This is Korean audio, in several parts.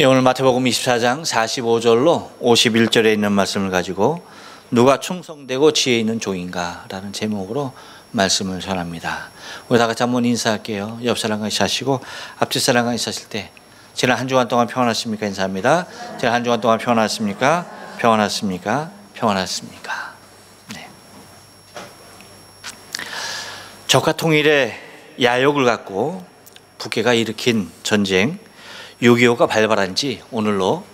오늘 마태복음 24장 45절로 51절에 있는 말씀을 가지고 누가 충성되고 지혜 있는 종인가 라는 제목으로 말씀을 전합니다. 우리 다 같이 한번 인사할게요. 옆 사람과 인사하시고 앞뒤 사람과 인사하실 때 지난 한 주간 동안 평안하십니까? 인사합니다. 지난 한 주간 동안 평안하십니까? 평안하십니까? 평안하십니까? 네. 적화 통일의 야욕을 갖고 북해가 일으킨 전쟁 6.25가 발발한 지 오늘로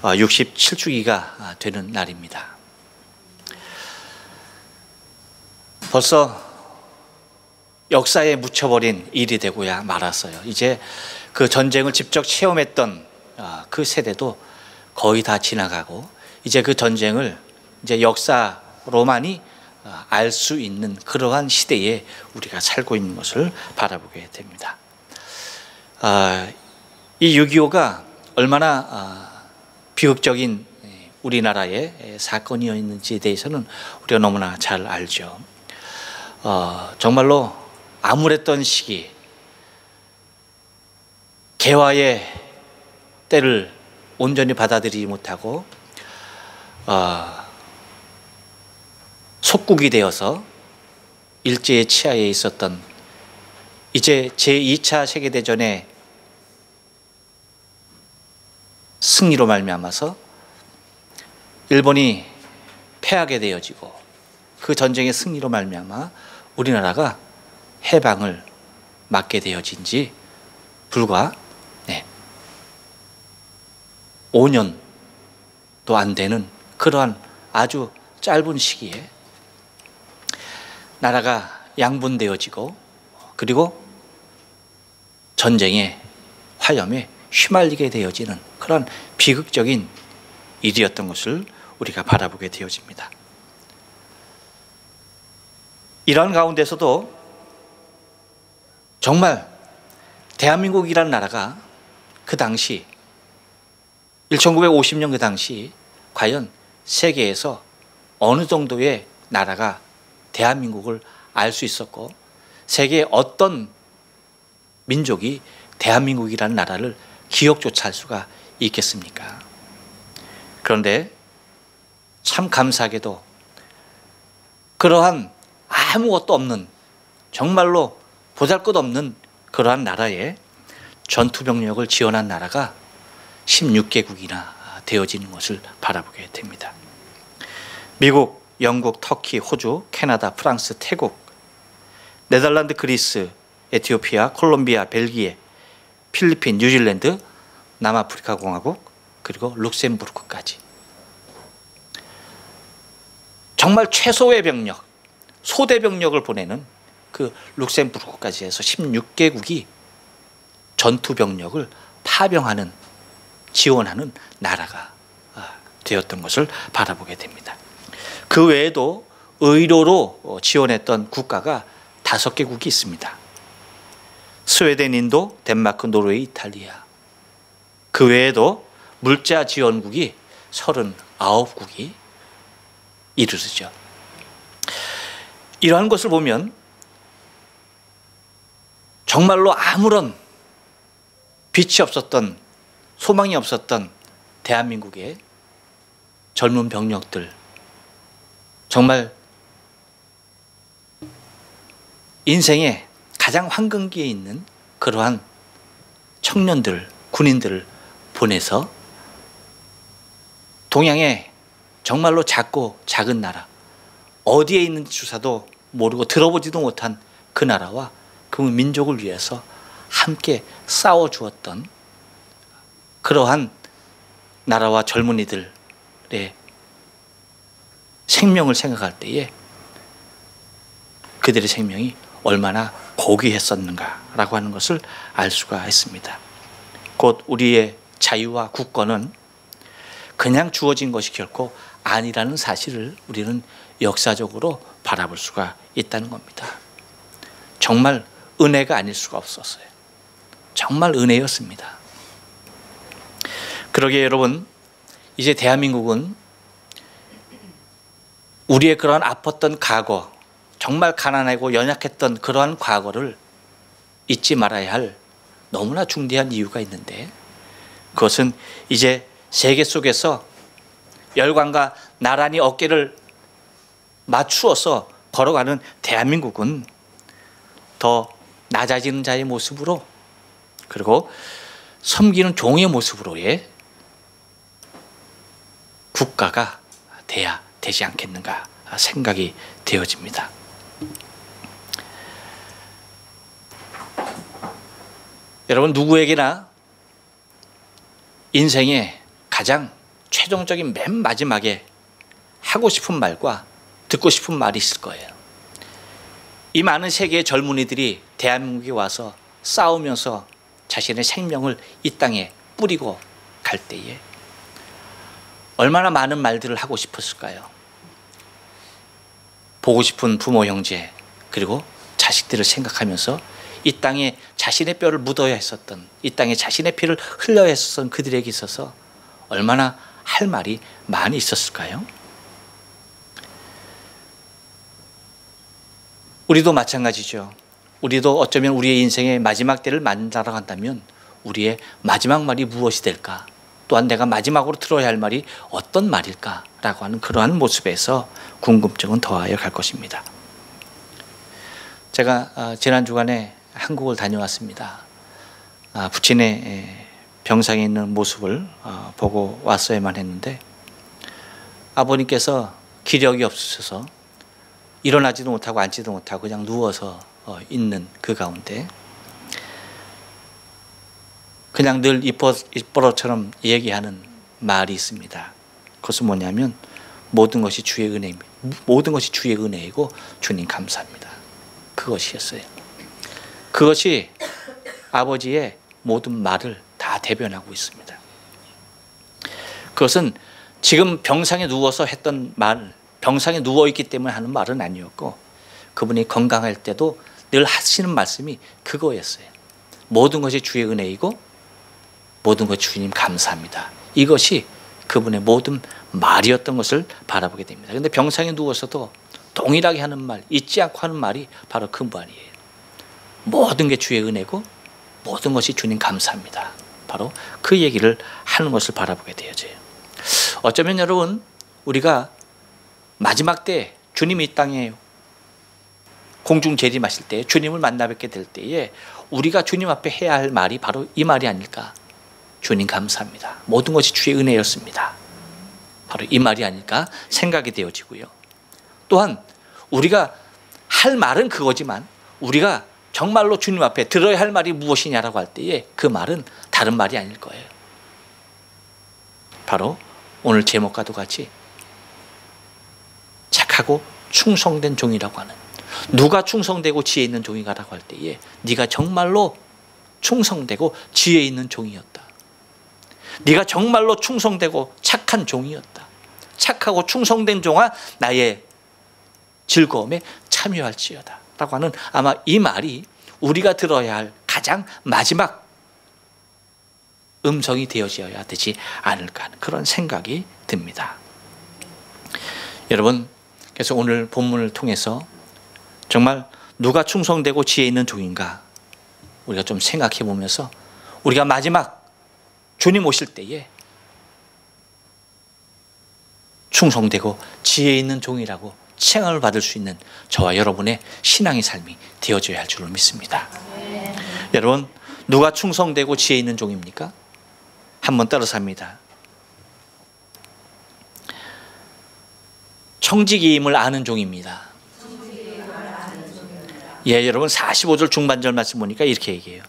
67주기가 되는 날입니다. 벌써 역사에 묻혀버린 일이 되고야 말았어요. 이제 그 전쟁을 직접 체험했던 그 세대도 거의 다 지나가고 이제 그 전쟁을 이제 역사로만이 알 수 있는 그러한 시대에 우리가 살고 있는 것을 바라보게 됩니다. 이 6.25가 얼마나 비극적인 우리나라의 사건이었는지에 대해서는 우리가 너무나 잘 알죠. 정말로 암울했던 시기, 개화의 때를 온전히 받아들이지 못하고 속국이 되어서 일제의 치하에 있었던 이제 제2차 세계대전의 승리로 말미암아서 일본이 패하게 되어지고 그 전쟁의 승리로 말미암아 우리나라가 해방을 맞게 되어진 지 불과 5년도 안 되는 그러한 아주 짧은 시기에 나라가 양분되어지고 그리고 전쟁의 화염에 휘말리게 되어지는 그런 비극적인 일이었던 것을 우리가 바라보게 되어집니다. 이러한 가운데서도 정말 대한민국이라는 나라가 그 당시 1950년 그 당시 과연 세계에서 어느 정도의 나라가 대한민국을 알 수 있었고 세계의 어떤 민족이 대한민국이라는 나라를 기억조차 할 수가 있겠습니까? 그런데 참 감사하게도 그러한 아무것도 없는 정말로 보잘것없는 그러한 나라에 전투병력을 지원한 나라가 16개국이나 되어지는 것을 바라보게 됩니다. 미국, 영국, 터키, 호주, 캐나다, 프랑스, 태국, 네덜란드, 그리스, 에티오피아, 콜롬비아, 벨기에, 필리핀, 뉴질랜드, 남아프리카 공화국, 그리고 룩셈부르크까지 정말 최소의 병력, 소대 병력을 보내는 그 룩셈부르크까지 해서 16개국이 전투 병력을 파병하는 지원하는 나라가 되었던 것을 바라보게 됩니다. 그 외에도 의료로 지원했던 국가가 5개국이 있습니다. 스웨덴, 인도, 덴마크, 노르웨이, 이탈리아. 그 외에도 물자 지원국이 39국이 이르르죠. 이러한 것을 보면 정말로 아무런 빛이 없었던 소망이 없었던 대한민국의 젊은 병력들 정말 인생의 가장 황금기에 있는 그러한 청년들, 군인들을 보내서 동양의 정말로 작고 작은 나라 어디에 있는 주사도 모르고 들어보지도 못한 그 나라와 그 민족을 위해서 함께 싸워주었던 그러한 나라와 젊은이들의 생명을 생각할 때에 그들의 생명이 얼마나 고귀했었는가라고 하는 것을 알 수가 있습니다. 곧 우리의 자유와 국권은 그냥 주어진 것이 결코 아니라는 사실을 우리는 역사적으로 바라볼 수가 있다는 겁니다. 정말 은혜가 아닐 수가 없었어요. 정말 은혜였습니다. 그러기에 여러분, 이제 대한민국은 우리의 그런 아팠던 과거, 정말 가난하고 연약했던 그러한 과거를 잊지 말아야 할 너무나 중대한 이유가 있는데 그것은 이제 세계 속에서 열강과 나란히 어깨를 맞추어서 걸어가는 대한민국은 더 낮아지는 자의 모습으로, 그리고 섬기는 종의 모습으로의 국가가 돼야 되지 않겠는가 생각이 되어집니다. 여러분, 누구에게나 인생의 가장 최종적인 맨 마지막에 하고 싶은 말과 듣고 싶은 말이 있을 거예요. 이 많은 세계의 젊은이들이 대한민국에 와서 싸우면서 자신의 생명을 이 땅에 뿌리고 갈 때에 얼마나 많은 말들을 하고 싶었을까요? 보고 싶은 부모, 형제, 그리고 자식들을 생각하면서 이 땅에 자신의 뼈를 묻어야 했었던, 이 땅에 자신의 피를 흘려야 했었던 그들에게 있어서 얼마나 할 말이 많이 있었을까요? 우리도 마찬가지죠. 우리도 어쩌면 우리의 인생의 마지막 때를 만나러 간다면 우리의 마지막 말이 무엇이 될까? 또한 내가 마지막으로 들어야 할 말이 어떤 말일까라고 하는 그러한 모습에서 궁금증은 더하여 갈 것입니다. 제가 지난 주간에 한국을 다녀왔습니다. 부친의 병상에 있는 모습을 보고 왔어야만 했는데 아버님께서 기력이 없으셔서 일어나지도 못하고 앉지도 못하고 그냥 누워서 있는 그 가운데 그냥 늘 입버릇처럼 얘기하는 말이 있습니다. 그것은 뭐냐면 모든 것이 주의 은혜입니다. 모든 것이 주의 은혜이고 주님 감사합니다. 그것이었어요. 그것이 아버지의 모든 말을 다 대변하고 있습니다. 그것은 지금 병상에 누워서 했던 말, 병상에 누워있기 때문에 하는 말은 아니었고 그분이 건강할 때도 늘 하시는 말씀이 그거였어요. 모든 것이 주의 은혜이고 모든 것 주님 감사합니다. 이것이 그분의 모든 말이었던 것을 바라보게 됩니다. 그런데 병상에 누워서도 동일하게 하는 말, 잊지 않고 하는 말이 바로 그 말이에요. 모든 게 주의 은혜고 모든 것이 주님 감사합니다. 바로 그 얘기를 하는 것을 바라보게 되어져요. 어쩌면 여러분, 우리가 마지막 때 주님이 이 땅에 공중 재림하실 때 주님을 만나 뵙게 될 때에 우리가 주님 앞에 해야 할 말이 바로 이 말이 아닐까? 주님 감사합니다. 모든 것이 주의 은혜였습니다. 바로 이 말이 아닐까 생각이 되어지고요. 또한 우리가 할 말은 그거지만 우리가 정말로 주님 앞에 들어야 할 말이 무엇이냐라고 할 때에 그 말은 다른 말이 아닐 거예요. 바로 오늘 제목과도 같이 착하고 충성된 종이라고 하는, 누가 충성되고 지혜 있는 종이가라고 할 때에 네가 정말로 충성되고 지혜 있는 종이었다. 네가 정말로 충성되고 착한 종이었다. 착하고 충성된 종아 나의 즐거움에 참여할지어다 라고 하는 아마 이 말이 우리가 들어야 할 가장 마지막 음성이 되어져야 되지 않을까 하는 그런 생각이 듭니다. 여러분, 그래서 오늘 본문을 통해서 정말 누가 충성되고 지혜 있는 종인가 우리가 좀 생각해 보면서 우리가 마지막 주님 오실 때에 충성되고 지혜 있는 종이라고 칭함을 받을 수 있는 저와 여러분의 신앙의 삶이 되어져야 할 줄로 믿습니다. 여러분, 누가 충성되고 지혜 있는 종입니까? 한번 따라서 합니다. 청지기임을 아는 종입니다. 예, 여러분 45절 중반절 말씀 보니까 이렇게 얘기해요.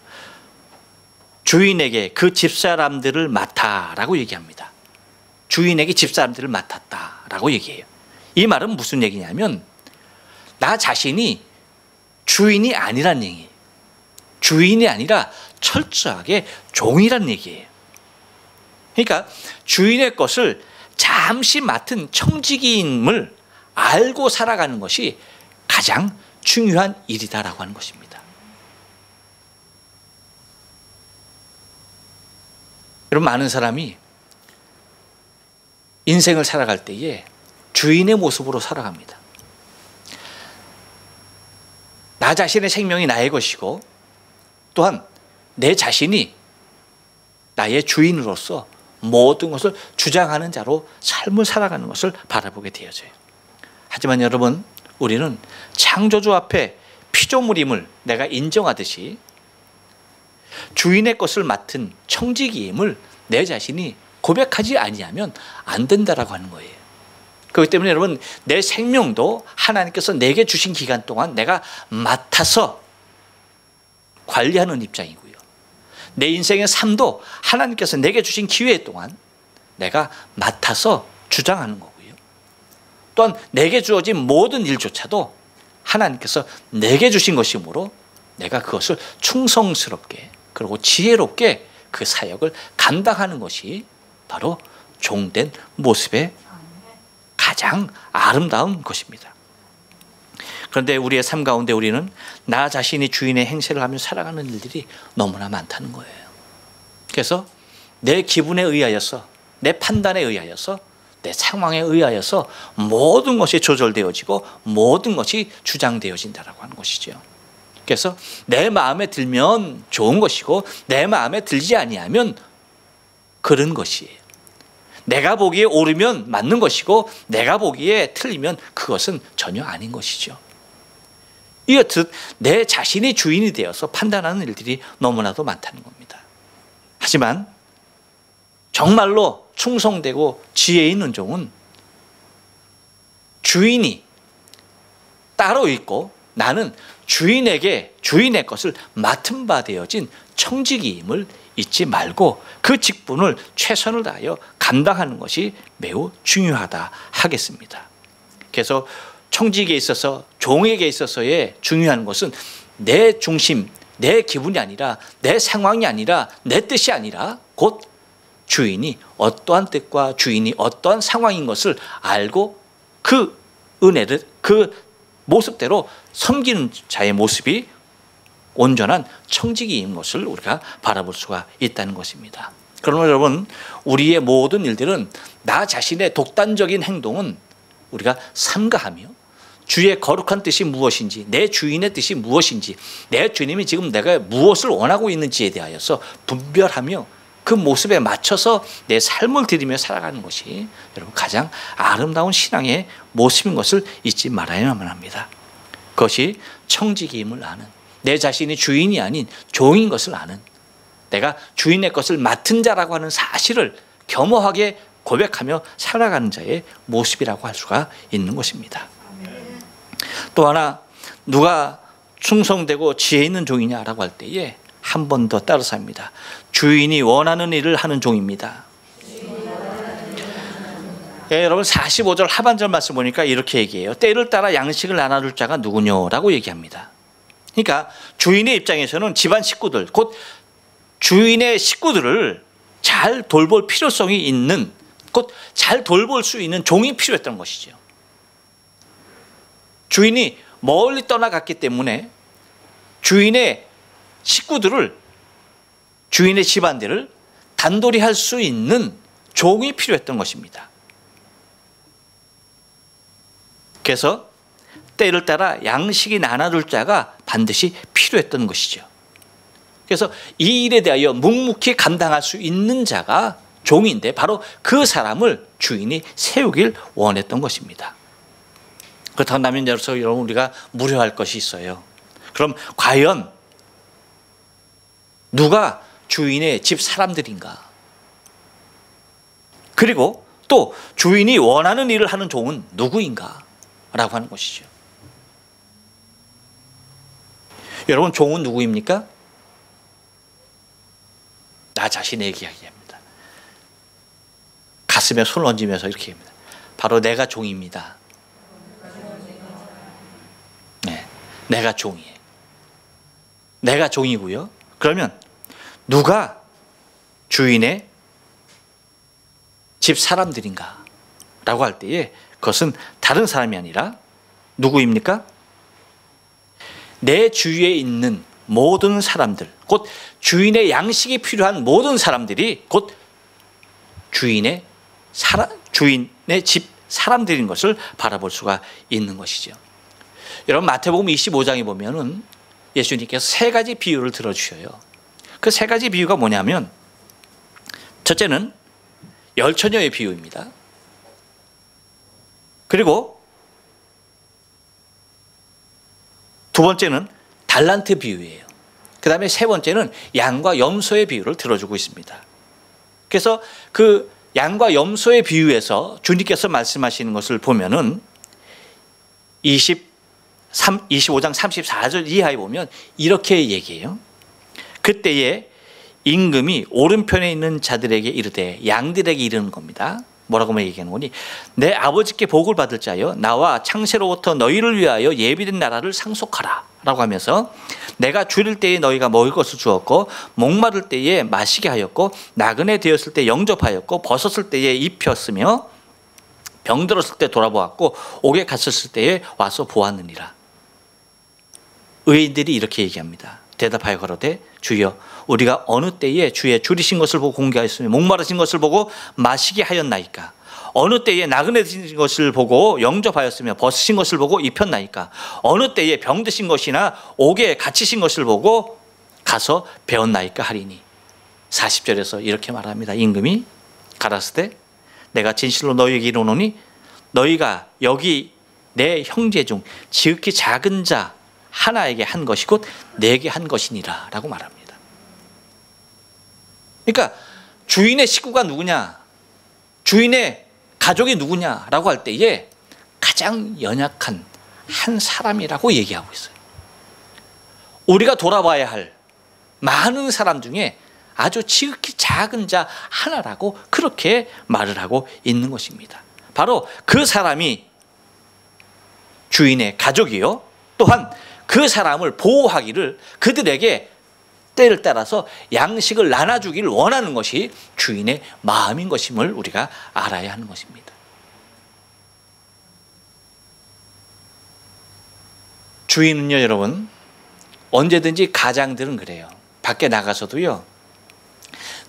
주인에게 그 집사람들을 맡아라고 얘기합니다. 주인에게 집사람들을 맡았다라고 얘기해요. 이 말은 무슨 얘기냐면 나 자신이 주인이 아니란 얘기예요. 주인이 아니라 철저하게 종이란 얘기예요. 그러니까 주인의 것을 잠시 맡은 청지기임을 알고 살아가는 것이 가장 중요한 일이다라고 하는 것입니다. 여러분, 많은 사람이 인생을 살아갈 때에 주인의 모습으로 살아갑니다. 나 자신의 생명이 나의 것이고 또한 내 자신이 나의 주인으로서 모든 것을 주장하는 자로 삶을 살아가는 것을 바라보게 되어져요. 하지만 여러분, 우리는 창조주 앞에 피조물임을 내가 인정하듯이 주인의 것을 맡은 청지기임을 내 자신이 고백하지 아니하면 안 된다라고 하는 거예요. 그렇기 때문에 여러분, 내 생명도 하나님께서 내게 주신 기간 동안 내가 맡아서 관리하는 입장이고요. 내 인생의 삶도 하나님께서 내게 주신 기회 동안 내가 맡아서 주장하는 거고요. 또한 내게 주어진 모든 일조차도 하나님께서 내게 주신 것이므로 내가 그것을 충성스럽게 그리고 지혜롭게 그 사역을 감당하는 것이 바로 종된 모습의 가장 아름다운 것입니다. 그런데 우리의 삶 가운데 우리는 나 자신이 주인의 행세를 하며 살아가는 일들이 너무나 많다는 거예요. 그래서 내 기분에 의하여서, 내 판단에 의하여서, 내 상황에 의하여서 모든 것이 조절되어지고 모든 것이 주장되어진다라고 하는 것이죠. 그래서 내 마음에 들면 좋은 것이고 내 마음에 들지 아니하면 그런 것이에요. 내가 보기에 옳으면 맞는 것이고 내가 보기에 틀리면 그것은 전혀 아닌 것이죠. 이렇듯 내 자신이 주인이 되어서 판단하는 일들이 너무나도 많다는 겁니다. 하지만 정말로 충성되고 지혜 있는 종은 주인이 따로 있고 나는 주인에게 주인의 것을 맡은 바 되어진 청지기임을 잊지 말고 그 직분을 최선을 다하여 감당하는 것이 매우 중요하다 하겠습니다. 그래서 청지기에 있어서, 종에게 있어서의 중요한 것은 내 중심, 내 기분이 아니라, 내 상황이 아니라, 내 뜻이 아니라 곧 주인이 어떠한 뜻과 주인이 어떠한 상황인 것을 알고 그 은혜를, 그 모습대로 섬기는 자의 모습이 온전한 청지기인 것을 우리가 바라볼 수가 있다는 것입니다. 그러면 여러분, 우리의 모든 일들은 나 자신의 독단적인 행동은 우리가 삼가하며 주의 거룩한 뜻이 무엇인지, 내 주인의 뜻이 무엇인지, 내 주님이 지금 내가 무엇을 원하고 있는지에 대하여서 분별하며 그 모습에 맞춰서 내 삶을 드리며 살아가는 것이 여러분 가장 아름다운 신앙의 모습인 것을 잊지 말아야만 합니다. 그것이 청지기임을 아는, 내 자신이 주인이 아닌 종인 것을 아는, 내가 주인의 것을 맡은 자라고 하는 사실을 겸허하게 고백하며 살아가는 자의 모습이라고 할 수가 있는 것입니다. 또 하나, 누가 충성되고 지혜 있는 종이냐라고 할 때에 한 번 더 따라서 합니다. 주인이 원하는 일을 하는 종입니다. 여러분 45절 하반절 말씀 보니까 이렇게 얘기해요. 때를 따라 양식을 나눠줄 자가 누구냐라고 얘기합니다. 그러니까 주인의 입장에서는 집안 식구들, 곧 주인의 식구들을 잘 돌볼 필요성이 있는, 곧 잘 돌볼 수 있는 종이 필요했던 것이죠. 주인이 멀리 떠나갔기 때문에 주인의 식구들을, 주인의 집안들을 단돌이 할 수 있는 종이 필요했던 것입니다. 그래서 때를 따라 양식이 나눠줄 자가 반드시 필요했던 것이죠. 그래서 이 일에 대하여 묵묵히 감당할 수 있는 자가 종인데 바로 그 사람을 주인이 세우길 원했던 것입니다. 그렇다면 여러분, 우리가 무료할 것이 있어요. 그럼 과연 누가 주인의 집 사람들인가? 그리고 또 주인이 원하는 일을 하는 종은 누구인가? 라고 하는 것이죠. 여러분, 종은 누구입니까? 나 자신에게 이야기합니다. 가슴에 손을 얹으면서 이렇게 합니다. 바로 내가 종입니다. 네, 내가 종이에요. 내가 종이고요. 그러면 누가 주인의 집 사람들인가? 라고 할 때에 그것은 다른 사람이 아니라 누구입니까? 내 주위에 있는 모든 사람들, 곧 주인의 양식이 필요한 모든 사람들이 곧 주인의 집 사람들인 것을 바라볼 수가 있는 것이죠. 여러분, 마태복음 25장에 보면은 예수님께서 세 가지 비유를 들어주셔요. 그 세 가지 비유가 뭐냐면 첫째는 열처녀의 비유입니다. 그리고 두 번째는 달란트 비유예요. 그 다음에 세 번째는 양과 염소의 비유를 들어주고 있습니다. 그래서 그 양과 염소의 비유에서 주님께서 말씀하시는 것을 보면은 25장 34절 이하에 보면 이렇게 얘기해요. 그때에 임금이 오른편에 있는 자들에게 이르되, 양들에게 이르는 겁니다. 뭐라고 얘기하는 거니? 내 아버지께 복을 받을 자여, 나와 창세로부터 너희를 위하여 예비된 나라를 상속하라 라고 하면서, 내가 줄일 때에 너희가 먹을 것을 주었고, 목마를 때에 마시게 하였고, 나그네 되었을 때 영접하였고, 벗었을 때에 입혔으며, 병들었을 때 돌아보았고, 옥에 갇혔을 때에 와서 보았느니라. 의인들이 이렇게 얘기합니다. 대답하여 가로되, 주여, 우리가 어느 때에 주의 줄이신 것을 보고 공개하였으며 목마르신 것을 보고 마시게 하였나이까? 어느 때에 나그네 되신 것을 보고 영접하였으며 벗으신 것을 보고 입혔나이까? 어느 때에 병드신 것이나 옥에 갇히신 것을 보고 가서 배웠나이까 하리니. 40절에서 이렇게 말합니다. 임금이 가라사대, 내가 진실로 너희에게 이르노니 너희가 여기 내 형제 중 지극히 작은 자 하나에게 한 것이 곧 내게 한 것이니라 라고 말합니다. 그러니까 주인의 식구가 누구냐, 주인의 가족이 누구냐라고 할 때에 가장 연약한 한 사람이라고 얘기하고 있어요. 우리가 돌아봐야 할 많은 사람 중에 아주 지극히 작은 자 하나라고 그렇게 말을 하고 있는 것입니다. 바로 그 사람이 주인의 가족이요, 또한 그 사람을 보호하기를, 그들에게 때를 따라서 양식을 나눠주기를 원하는 것이 주인의 마음인 것임을 우리가 알아야 하는 것입니다. 주인은요, 여러분, 언제든지 가장들은 그래요. 밖에 나가서도요,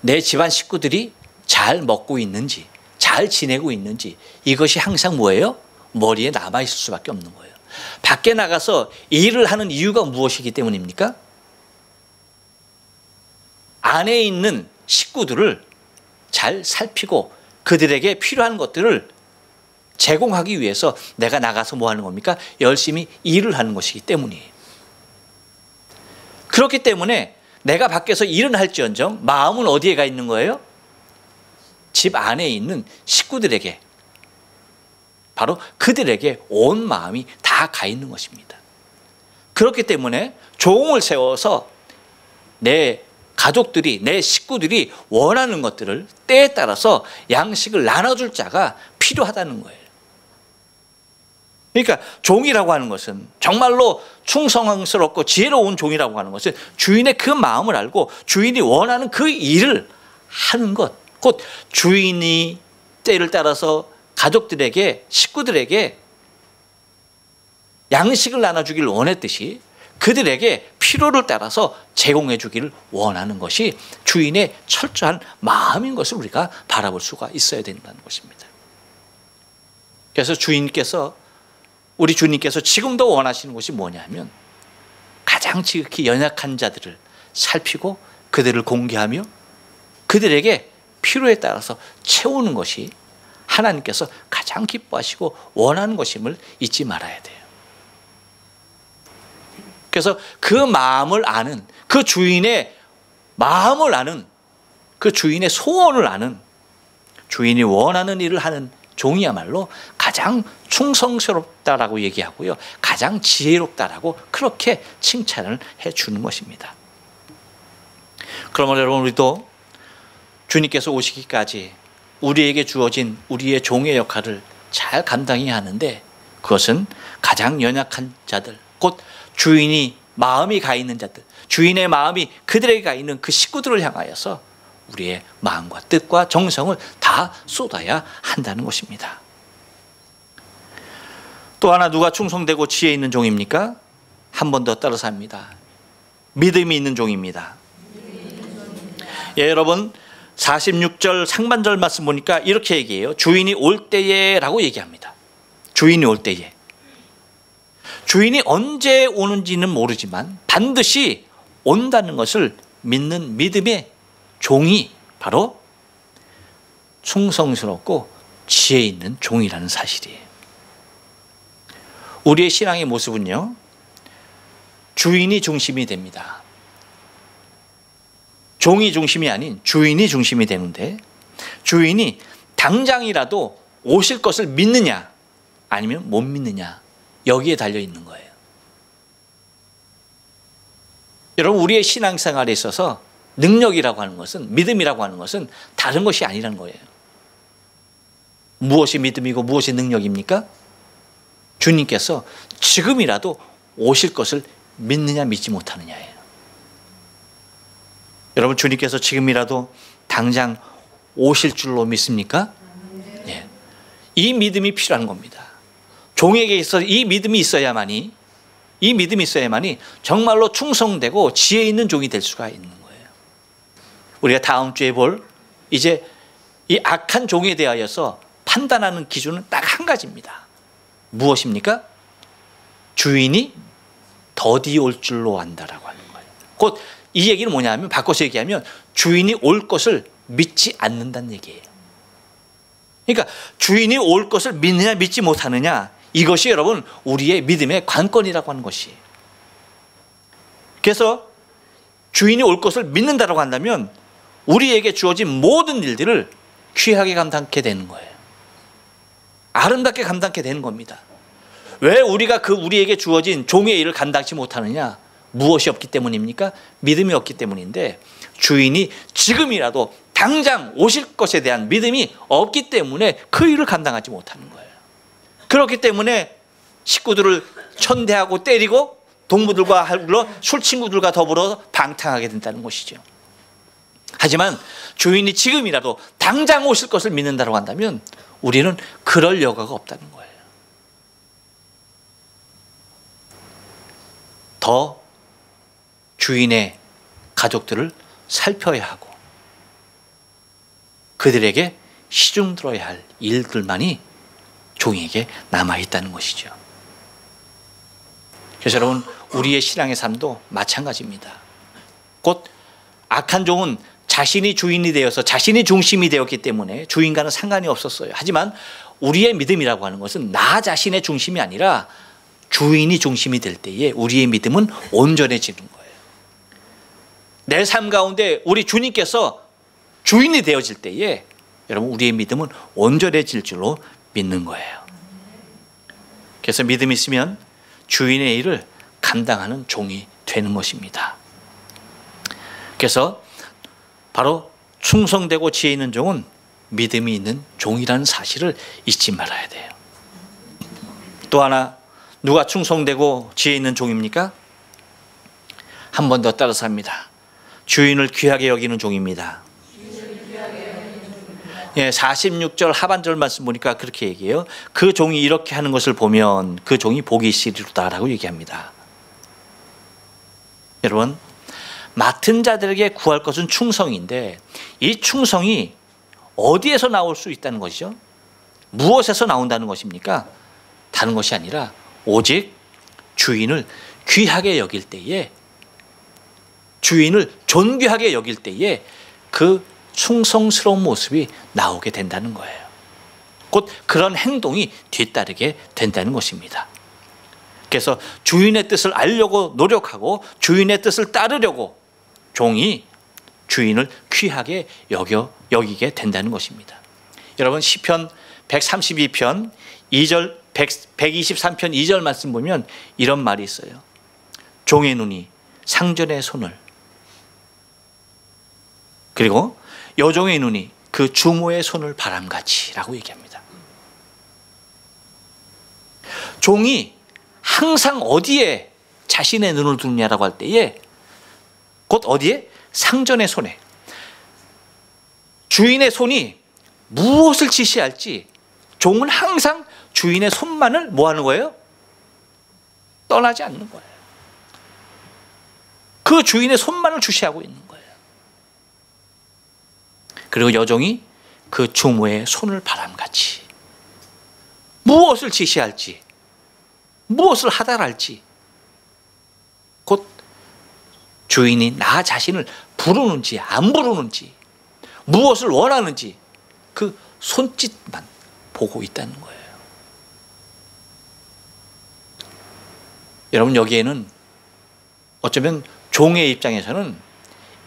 내 집안 식구들이 잘 먹고 있는지, 잘 지내고 있는지, 이것이 항상 뭐예요? 머리에 남아있을 수밖에 없는 거예요. 밖에 나가서 일을 하는 이유가 무엇이기 때문입니까? 안에 있는 식구들을 잘 살피고 그들에게 필요한 것들을 제공하기 위해서 내가 나가서 뭐 하는 겁니까? 열심히 일을 하는 것이기 때문이에요. 그렇기 때문에 내가 밖에서 일은 할지언정 마음은 어디에 가 있는 거예요? 집 안에 있는 식구들에게, 바로 그들에게 온 마음이 다 가 있는 것입니다. 그렇기 때문에 종을 세워서 내 가족들이, 내 식구들이 원하는 것들을 때에 따라서 양식을 나눠줄 자가 필요하다는 거예요. 그러니까 종이라고 하는 것은, 정말로 충성스럽고 지혜로운 종이라고 하는 것은 주인의 그 마음을 알고 주인이 원하는 그 일을 하는 것, 곧 주인이 때를 따라서 가족들에게, 식구들에게 양식을 나눠주기를 원했듯이 그들에게 필요를 따라서 제공해 주기를 원하는 것이 주인의 철저한 마음인 것을 우리가 바라볼 수가 있어야 된다는 것입니다. 그래서 우리 주님께서 지금도 원하시는 것이 뭐냐면, 가장 지극히 연약한 자들을 살피고 그들을 공개하며 그들에게 필요에 따라서 채우는 것이 하나님께서 가장 기뻐하시고 원하는 것임을 잊지 말아야 돼요. 그래서 그 마음을 아는, 그 주인의 마음을 아는, 그 주인의 소원을 아는, 주인이 원하는 일을 하는 종이야말로 가장 충성스럽다라고 얘기하고요, 가장 지혜롭다라고 그렇게 칭찬을 해주는 것입니다. 그러면 여러분, 우리도 주님께서 오시기까지 우리에게 주어진 우리의 종의 역할을 잘 감당해야 하는데, 그것은 가장 연약한 자들, 곧 주인이 마음이 가 있는 자들, 주인의 마음이 그들에게 가 있는 그 식구들을 향하여서 우리의 마음과 뜻과 정성을 다 쏟아야 한다는 것입니다. 또 하나, 누가 충성되고 지혜 있는 종입니까? 한 번 더 따라서 합니다. 믿음이 있는 종입니다. 예, 여러분, 46절 상반절 말씀 보니까 이렇게 얘기해요. 주인이 올 때에 라고 얘기합니다. 주인이 올 때에. 주인이 언제 오는지는 모르지만 반드시 온다는 것을 믿는 믿음의 종이 바로 충성스럽고 지혜 있는 종이라는 사실이에요. 우리의 신앙의 모습은요, 주인이 중심이 됩니다. 종이 중심이 아닌 주인이 중심이 되는데, 주인이 당장이라도 오실 것을 믿느냐 아니면 못 믿느냐, 여기에 달려 있는 거예요. 여러분, 우리의 신앙생활에 있어서 능력이라고 하는 것은, 믿음이라고 하는 것은 다른 것이 아니라는 거예요. 무엇이 믿음이고 무엇이 능력입니까? 주님께서 지금이라도 오실 것을 믿느냐 믿지 못하느냐예요. 여러분, 주님께서 지금이라도 당장 오실 줄로 믿습니까? 예. 이 믿음이 필요한 겁니다. 종에게 있어 이 믿음이 있어야만이 정말로 충성되고 지혜 있는 종이 될 수가 있는 거예요. 우리가 다음 주에 볼 이제 이 악한 종에 대하여서 판단하는 기준은 딱 한 가지입니다. 무엇입니까? 주인이 더디 올 줄로 안다라고 하는 거예요. 곧 이 얘기는 뭐냐면, 바꿔서 얘기하면 주인이 올 것을 믿지 않는다는 얘기예요. 그러니까 주인이 올 것을 믿느냐 믿지 못하느냐, 이것이 여러분 우리의 믿음의 관건이라고 하는 것이에요. 그래서 주인이 올 것을 믿는다라고 한다면 우리에게 주어진 모든 일들을 귀하게 감당하게 되는 거예요. 아름답게 감당하게 되는 겁니다. 왜 우리가 우리에게 주어진 종의 일을 감당치 못하느냐? 무엇이 없기 때문입니까? 믿음이 없기 때문인데, 주인이 지금이라도 당장 오실 것에 대한 믿음이 없기 때문에 그 일을 감당하지 못하는 거예요. 그렇기 때문에 식구들을 천대하고 때리고 동무들과 술 친구들과 더불어 방탕하게 된다는 것이죠. 하지만 주인이 지금이라도 당장 오실 것을 믿는다고 한다면 우리는 그럴 여가가 없다는 거예요. 더 주인의 가족들을 살펴야 하고 그들에게 시중 들어야 할 일들만이 종에게 남아있다는 것이죠. 그래서 여러분, 우리의 신앙의 삶도 마찬가지입니다. 곧 악한 종은 자신이 주인이 되어서 자신이 중심이 되었기 때문에 주인과는 상관이 없었어요. 하지만 우리의 믿음이라고 하는 것은 나 자신의 중심이 아니라 주인이 중심이 될 때에 우리의 믿음은 온전해지는 거예요. 내 삶 가운데 우리 주님께서 주인이 되어질 때에 여러분, 우리의 믿음은 온전해질 줄로 믿는 거예요. 그래서 믿음이 있으면 주인의 일을 감당하는 종이 되는 것입니다. 그래서 바로 충성되고 지혜 있는 종은 믿음이 있는 종이라는 사실을 잊지 말아야 돼요. 또 하나, 누가 충성되고 지혜 있는 종입니까? 한 번 더 따라서 합니다. 주인을 귀하게 여기는 종입니다. 46절 하반절 말씀 보니까 그렇게 얘기해요. 그 종이 이렇게 하는 것을 보면 그 종이 복이 있으리로다라고 얘기합니다. 여러분, 맡은 자들에게 구할 것은 충성인데 이 충성이 어디에서 나올 수 있다는 것이죠? 무엇에서 나온다는 것입니까? 다른 것이 아니라 오직 주인을 귀하게 여길 때에, 주인을 존귀하게 여길 때에 그 충성스러운 모습이 나오게 된다는 거예요. 곧 그런 행동이 뒤따르게 된다는 것입니다. 그래서 주인의 뜻을 알려고 노력하고 주인의 뜻을 따르려고 종이 주인을 귀하게 여기게 된다는 것입니다. 여러분, 시편 132편 2절 123편 2절 말씀 보면 이런 말이 있어요. 종의 눈이 상전의 손을, 그리고 여종의 눈이 그 주모의 손을 바람같이라고 얘기합니다. 종이 항상 어디에 자신의 눈을 두느냐라고 할 때에 곧 어디에? 상전의 손에. 주인의 손이 무엇을 지시할지 종은 항상 주인의 손만을 뭐 하는 거예요? 떠나지 않는 거예요. 그 주인의 손만을 주시하고 있는 거예요. 그리고 여종이 그 주모의 손을 바람같이 무엇을 지시할지, 무엇을 하달할지, 곧 주인이 나 자신을 부르는지 안 부르는지, 무엇을 원하는지 그 손짓만 보고 있다는 거예요. 여러분, 여기에는 어쩌면 종의 입장에서는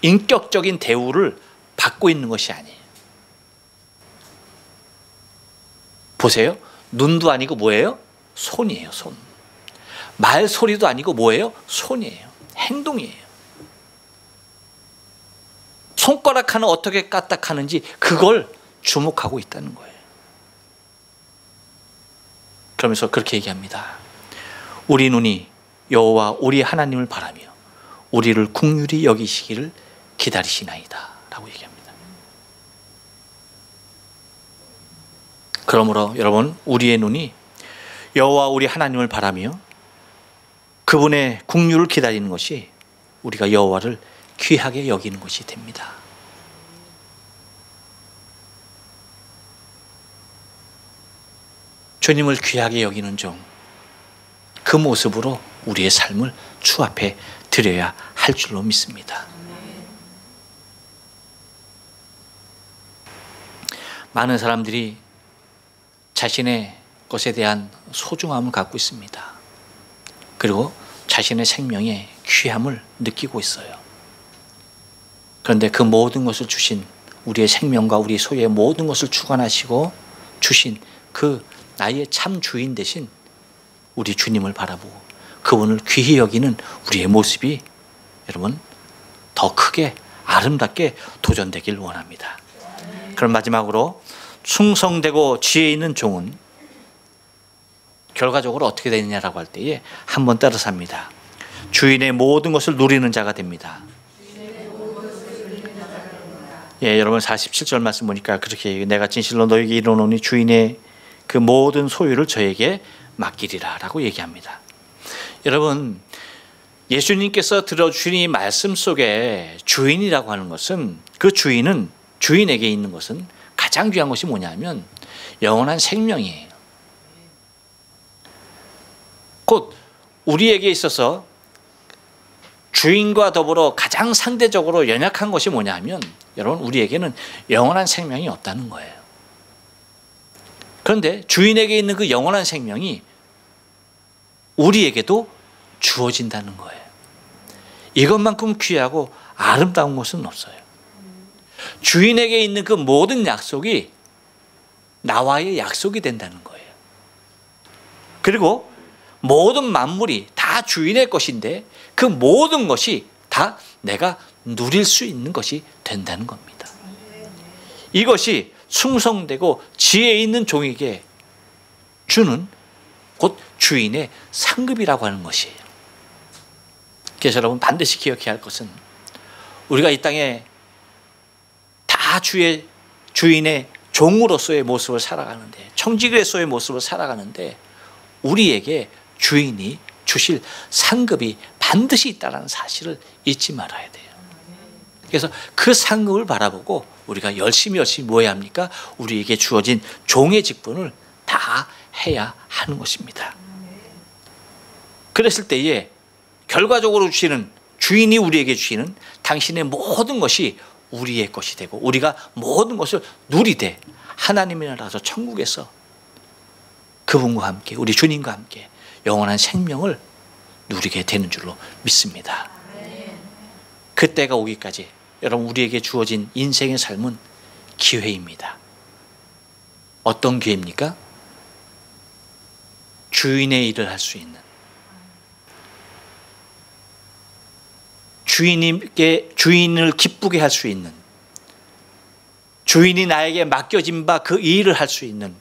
인격적인 대우를 받고 있는 것이 아니에요. 보세요. 눈도 아니고 뭐예요? 손이에요. 손. 말소리도 아니고 뭐예요? 손이에요. 행동이에요. 손가락 하나 어떻게 까딱하는지 그걸 주목하고 있다는 거예요. 그러면서 그렇게 얘기합니다. 우리 눈이 여호와 우리 하나님을 바라며 우리를 긍휼히 여기시기를 기다리시나이다 라고 얘기합니다. 그러므로 여러분, 우리의 눈이 여호와 우리 하나님을 바라며 그분의 긍휼을 기다리는 것이 우리가 여호와를 귀하게 여기는 것이 됩니다. 주님을 귀하게 여기는 종, 그 모습으로 우리의 삶을 주 앞에 드려야 할 줄로 믿습니다. 많은 사람들이 자신의 것에 대한 소중함을 갖고 있습니다. 그리고 자신의 생명의 귀함을 느끼고 있어요. 그런데 그 모든 것을 주신, 우리의 생명과 우리 소유의 모든 것을 주관하시고 주신 그 나의 참 주인 되신 우리 주님을 바라보고 그분을 귀히 여기는 우리의 모습이 여러분 더 크게 아름답게 도전되길 원합니다. 그럼 마지막으로, 충성되고 지혜 있는 종은 결과적으로 어떻게 되느냐라고 할 때에 한번 따라서 합니다. 주인의 모든 것을 누리는 자가 됩니다. 예, 여러분 47절 말씀 보니까 그렇게, 내가 진실로 너에게 이르노니 주인의 그 모든 소유를 저에게 맡기리라 라고 얘기합니다. 여러분, 예수님께서 들어주신 이 말씀 속에 주인이라고 하는 것은, 그 주인은, 주인에게 있는 것은 가장 귀한 것이 뭐냐면 영원한 생명이에요. 곧 우리에게 있어서 주인과 더불어 가장 상대적으로 연약한 것이 뭐냐면 여러분, 우리에게는 영원한 생명이 없다는 거예요. 그런데 주인에게 있는 그 영원한 생명이 우리에게도 주어진다는 거예요. 이것만큼 귀하고 아름다운 것은 없어요. 주인에게 있는 그 모든 약속이 나와의 약속이 된다는 거예요. 그리고 모든 만물이 다 주인의 것인데 그 모든 것이 다 내가 누릴 수 있는 것이 된다는 겁니다. 이것이 충성되고 지혜 있는 종에게 주는 곧 주인의 상급이라고 하는 것이에요. 그래서 여러분, 반드시 기억해야 할 것은 우리가 이 땅에 다 주인의 종으로서의 모습을 살아가는데, 청지기로서의 모습을 살아가는데 우리에게 주인이 주실 상급이 반드시 있다는 사실을 잊지 말아야 돼요. 그래서 그 상급을 바라보고 우리가 열심히 뭐 해야 합니까? 우리에게 주어진 종의 직분을 다 해야 하는 것입니다. 그랬을 때에 결과적으로 주시는, 주인이 우리에게 주시는 당신의 모든 것이 우리의 것이 되고 우리가 모든 것을 누리되 하나님의 나라에서 천국에서 그분과 함께, 우리 주님과 함께 영원한 생명을 누리게 되는 줄로 믿습니다. 그때가 오기까지 여러분, 우리에게 주어진 인생의 삶은 기회입니다. 어떤 기회입니까? 주인의 일을 할 수 있는, 주인을 기쁘게 할 수 있는, 주인이 나에게 맡겨진 바 그 일을 할 수 있는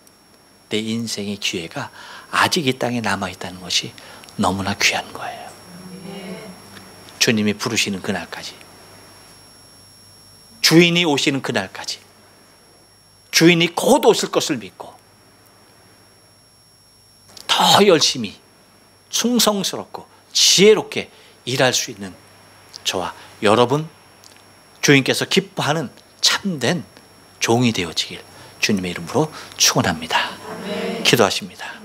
내 인생의 기회가 아직 이 땅에 남아있다는 것이 너무나 귀한 거예요. 주님이 부르시는 그날까지, 주인이 오시는 그날까지, 주인이 곧 오실 것을 믿고 더 열심히 충성스럽고 지혜롭게 일할 수 있는 저와 여러분, 주인께서 기뻐하는 참된 종이 되어지길 주님의 이름으로 축원합니다. 기도하십니다.